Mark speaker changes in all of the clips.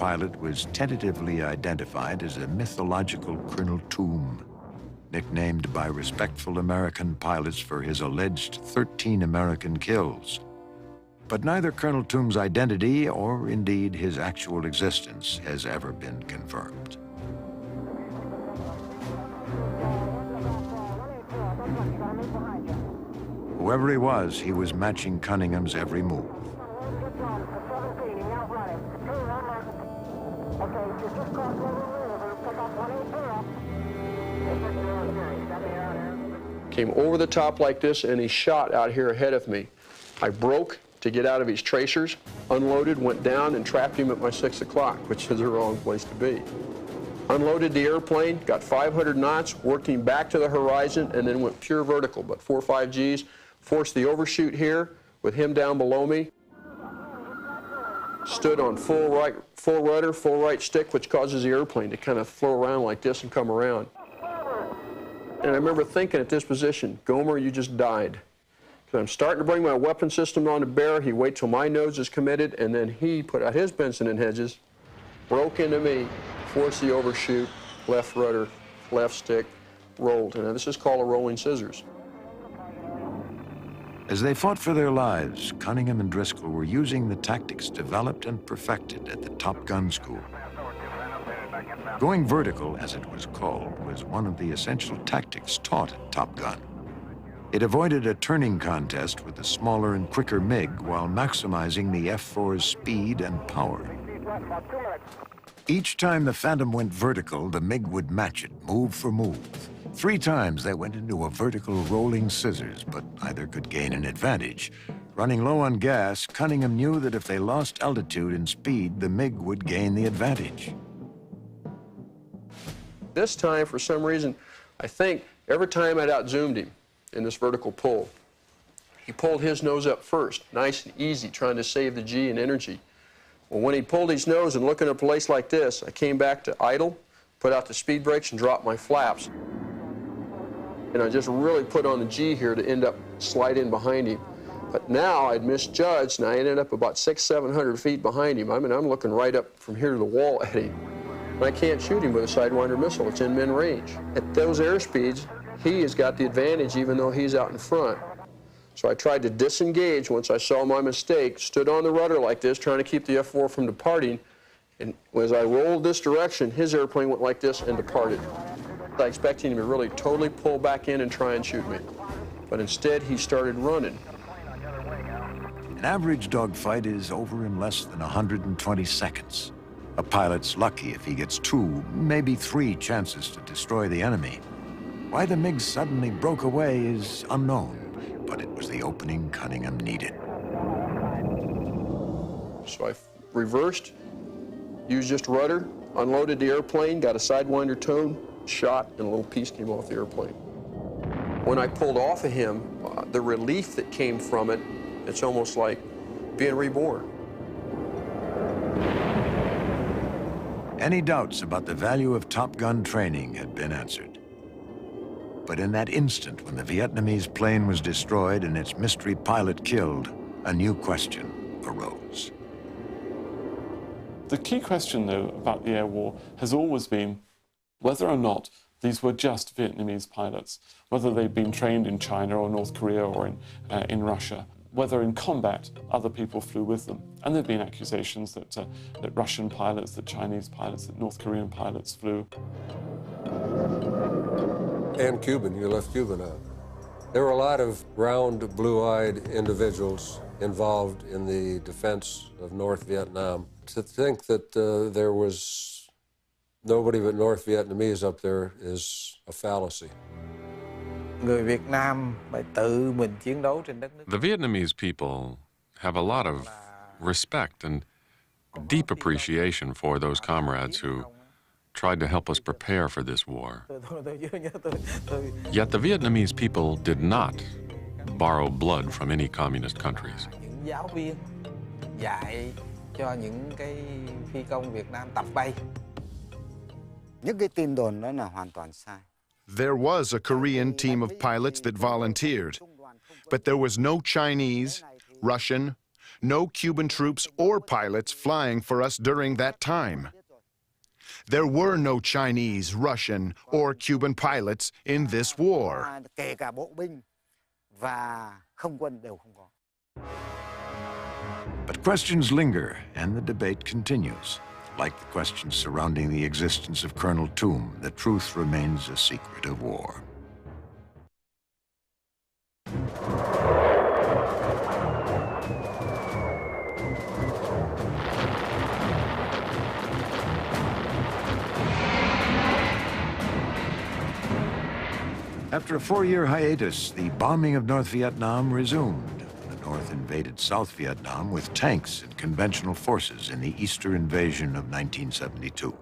Speaker 1: pilot was tentatively identified as a mythological Colonel Toom, nicknamed by respectful American pilots for his alleged 13 American kills. But neither Colonel Toom's identity or indeed his actual existence has ever been confirmed. Whoever he was matching Cunningham's every move.
Speaker 2: Came over the top like this, and he shot out here ahead of me. I broke to get out of his tracers, unloaded, went down, and trapped him at my 6 o'clock, which is the wrong place to be. Unloaded the airplane, got 500 knots, worked him back to the horizon, and then went pure vertical, but 4 or 5 Gs. Forced the overshoot here with him down below me. Stood on full rudder, full right stick, which causes the airplane to kind of flow around like this and come around. And I remember thinking at this position, Gomer, you just died. Because I'm starting to bring my weapon system on to bear. He waits till my nose is committed, and then he put out his Benson and Hedges, broke into me, forced the overshoot, left rudder, left stick, rolled. And this is called a rolling scissors.
Speaker 1: As they fought for their lives, Cunningham and Driscoll were using the tactics developed and perfected at the Top Gun school. Going vertical, as it was called, was one of the essential tactics taught at Top Gun. It avoided a turning contest with the smaller and quicker MiG while maximizing the F-4's speed and power. Each time the Phantom went vertical, the MiG would match it, move for move. 3 times they went into a vertical rolling scissors, but neither could gain an advantage. Running low on gas, Cunningham knew that if they lost altitude and speed, the MiG would gain the advantage.
Speaker 2: This time, for some reason, I think every time I'd outzoomed him in this vertical pull, he pulled his nose up first, nice and easy, trying to save the G and energy. Well, when he pulled his nose and looking at a place like this, I came back to idle, put out the speed brakes, and dropped my flaps. And I just really put on the G here to end up slide in behind him. But now I'd misjudged, and I ended up about 600-700 feet behind him. I mean, I'm looking right up from here to the wall at him. And I can't shoot him with a Sidewinder missile. It's in min range. At those airspeeds, he has got the advantage even though he's out in front. So I tried to disengage once I saw my mistake, stood on the rudder like this, trying to keep the F-4 from departing. And as I rolled this direction, his airplane went like this and departed. I expected him to really totally pull back in and try and shoot me. But instead, he started running.
Speaker 1: An average dogfight is over in less than 120 seconds. A pilot's lucky if he gets 2, maybe 3 chances to destroy the enemy. Why the MiG suddenly broke away is unknown, but it was the opening Cunningham needed.
Speaker 2: So I reversed, used just rudder, unloaded the airplane, got a Sidewinder tone, shot, and a little piece came off the airplane. When I pulled off of him, the relief that came from it, it's almost like being reborn.
Speaker 1: Any doubts about the value of Top Gun training had been answered. But in that instant when the Vietnamese plane was destroyed and its mystery pilot killed, a new question arose.
Speaker 3: The key question, though, about the air war has always been whether or not these were just Vietnamese pilots, whether they'd been trained in China or North Korea or in Russia, whether in combat other people flew with them. And there'd been accusations that Russian pilots, that Chinese pilots, that North Korean pilots flew.
Speaker 4: And Cuban, you left Cuban out. There were a lot of round, blue-eyed individuals involved in the defense of North Vietnam. To think that there was nobody but North Vietnamese up there is a fallacy.
Speaker 5: The
Speaker 6: Vietnamese people have a lot of respect and deep appreciation for those comrades who tried to help us prepare for this war. Yet the Vietnamese people did not borrow blood from any communist countries.
Speaker 7: There was a Korean team of pilots that volunteered, but there was no Chinese, Russian, no Cuban troops or pilots flying for us during that time. There were no Chinese, Russian, or Cuban pilots in this war.
Speaker 8: Kể cả bộ binh và không quân đều không có.
Speaker 1: But questions linger, and the debate continues. Like the questions surrounding the existence of Colonel Toom, the truth remains a secret of war. After a 4-year hiatus, the bombing of North Vietnam resumed. The North invaded South Vietnam with tanks and conventional forces in the Easter invasion of 1972.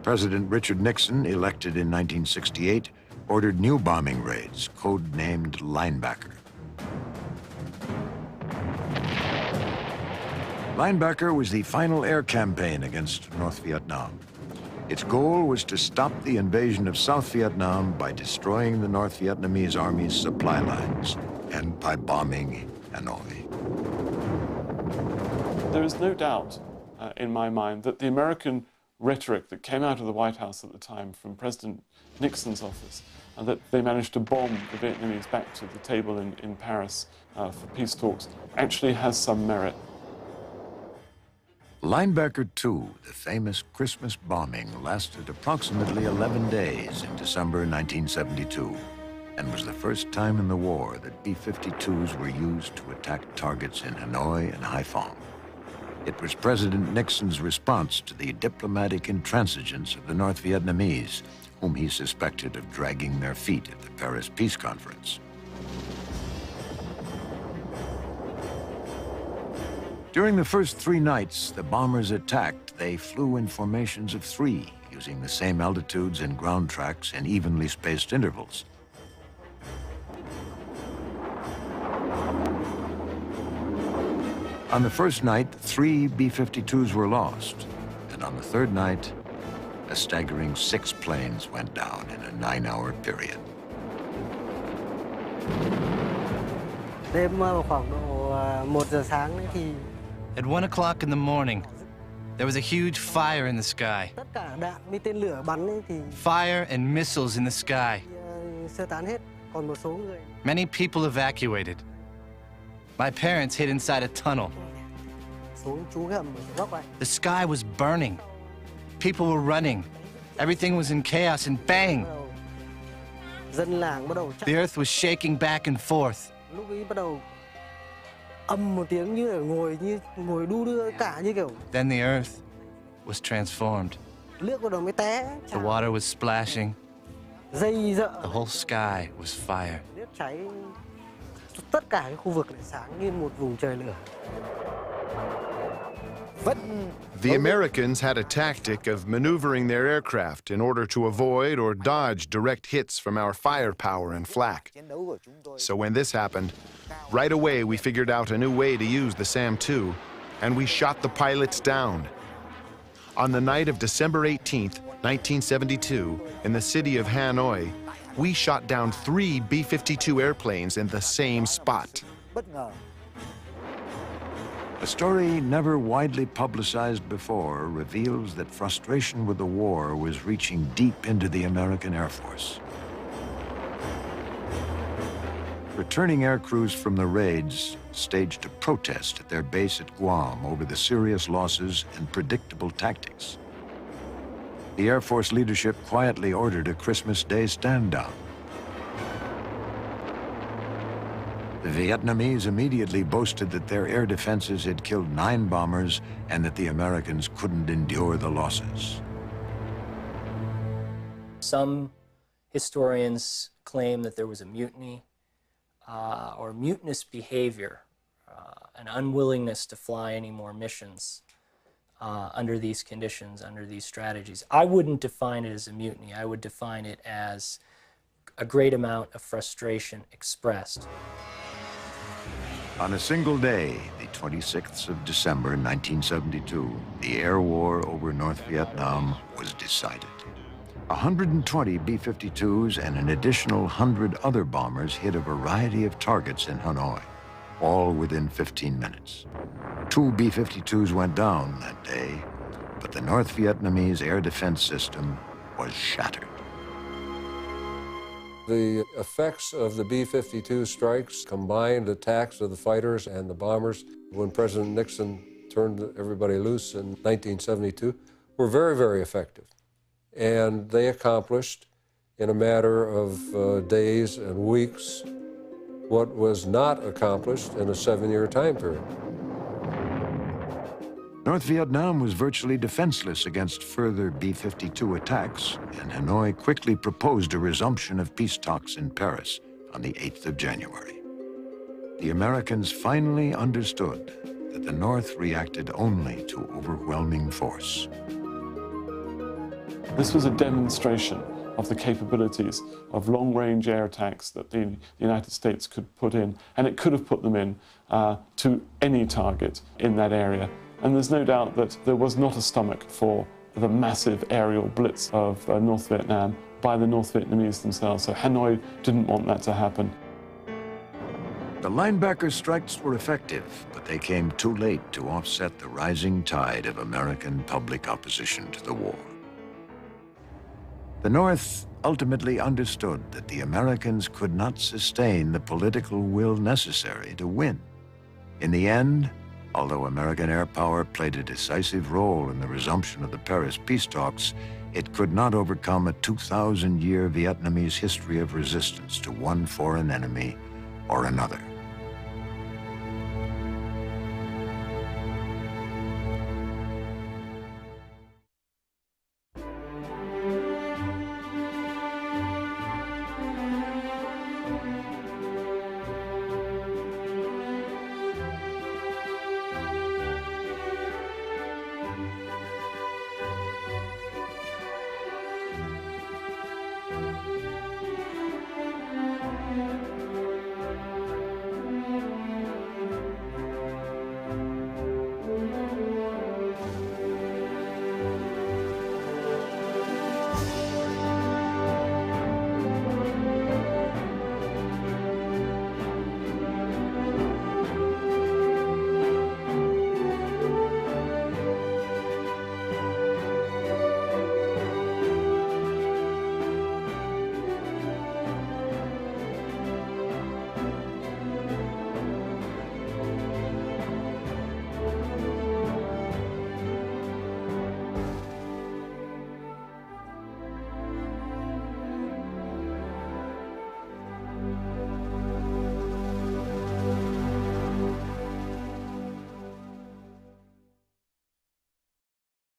Speaker 1: President Richard Nixon, elected in 1968, ordered new bombing raids, codenamed Linebacker. Linebacker was the final air campaign against North Vietnam. Its goal was to stop the invasion of South Vietnam by destroying the North Vietnamese Army's supply lines and by bombing Hanoi.
Speaker 3: There is no doubt in my mind that the American rhetoric that came out of the White House at the time from President Nixon's office, and that they managed to bomb the Vietnamese back to the table in Paris for peace talks, actually has some merit.
Speaker 1: Linebacker 2, the famous Christmas bombing, lasted approximately 11 days in December 1972 and was the first time in the war that B-52s were used to attack targets in Hanoi and Haiphong. It was President Nixon's response to the diplomatic intransigence of the North Vietnamese, whom he suspected of dragging their feet at the Paris Peace Conference. During the first 3 nights the bombers attacked, they flew in formations of 3, using the same altitudes and ground tracks in evenly spaced intervals. On the first night, 3 B-52s were lost, and on the third night, a staggering 6 planes went down in a 9-hour period.
Speaker 5: Đêm khoảng độ 1 giờ sáng ấy thì
Speaker 9: At 1 o'clock in the morning, there was a huge fire in the sky.
Speaker 5: tất cả đạn với tên lửa bắn ấy thì
Speaker 9: Fire and missiles in the sky.
Speaker 5: sơ tán hết, còn một số người.
Speaker 9: Many people evacuated. My parents hid inside a tunnel.
Speaker 5: Xuống trú ngầm ở góc này.
Speaker 9: The sky was burning. People were running. Everything was in chaos, and bang!
Speaker 5: Dân làng bắt đầu chạy.
Speaker 9: The earth was shaking back and forth.
Speaker 5: Lúc ấy bắt đầu âm một tiếng như ngồi đu đưa cả như kiểu.
Speaker 9: Then the earth was transformed.
Speaker 5: Nước bắt đầu mới té.
Speaker 9: The water was splashing.
Speaker 5: Dây dợ.
Speaker 9: The whole sky was fire.
Speaker 5: Nước cháy tất cả cái khu vực này sáng như một vùng trời lửa.
Speaker 7: The Americans had a tactic of maneuvering their aircraft in order to avoid or dodge direct hits from our firepower and flak. So when this happened, right away we figured out a new way to use the SAM-2, and we shot the pilots down. On the night of December 18th, 1972, in the city of Hanoi, we shot down 3 B-52 airplanes in the same spot.
Speaker 8: Bất ngờ.
Speaker 1: A story never widely publicized before reveals that frustration with the war was reaching deep into the American Air Force. Returning air crews from the raids staged a protest at their base at Guam over the serious losses and predictable tactics. The Air Force leadership quietly ordered a Christmas Day stand-down. The Vietnamese immediately boasted that their air defenses had killed 9 bombers and that the Americans couldn't endure the losses.
Speaker 10: Some historians claim that there was a mutiny or mutinous behavior, an unwillingness to fly any more missions under these conditions, under these strategies. I wouldn't define it as a mutiny. I would define it as a great amount of frustration expressed.
Speaker 1: On a single day, the 26th of December, 1972, the air war over North Vietnam was decided. 120 B-52s and an additional 100 other bombers hit a variety of targets in Hanoi. all within 15 minutes. 2 B-52s went down that day, but the North Vietnamese air defense system was shattered.
Speaker 4: The effects of the B-52 strikes, combined attacks of the fighters and the bombers, when President Nixon turned everybody loose in 1972, were very, very effective. And they accomplished, in a matter of days and weeks, what was not accomplished in a 7-year time period.
Speaker 1: North Vietnam was virtually defenseless against further B-52 attacks, and Hanoi quickly proposed a resumption of peace talks in Paris on the 8th of January. The Americans finally understood that the North reacted only to overwhelming force.
Speaker 3: This was a demonstration of the capabilities of long-range air attacks that the United States could put in, and it could have put them in to any target in that area. And there's no doubt that there was not a stomach for the massive aerial blitz of North Vietnam by the North Vietnamese themselves. So Hanoi didn't want that to happen.
Speaker 1: The linebacker strikes were effective, but they came too late to offset the rising tide of American public opposition to the war. The North ultimately understood that the Americans could not sustain the political will necessary to win. In the end, although American air power played a decisive role in the resumption of the Paris peace talks, it could not overcome a 2,000-year Vietnamese history of resistance to one foreign enemy or another.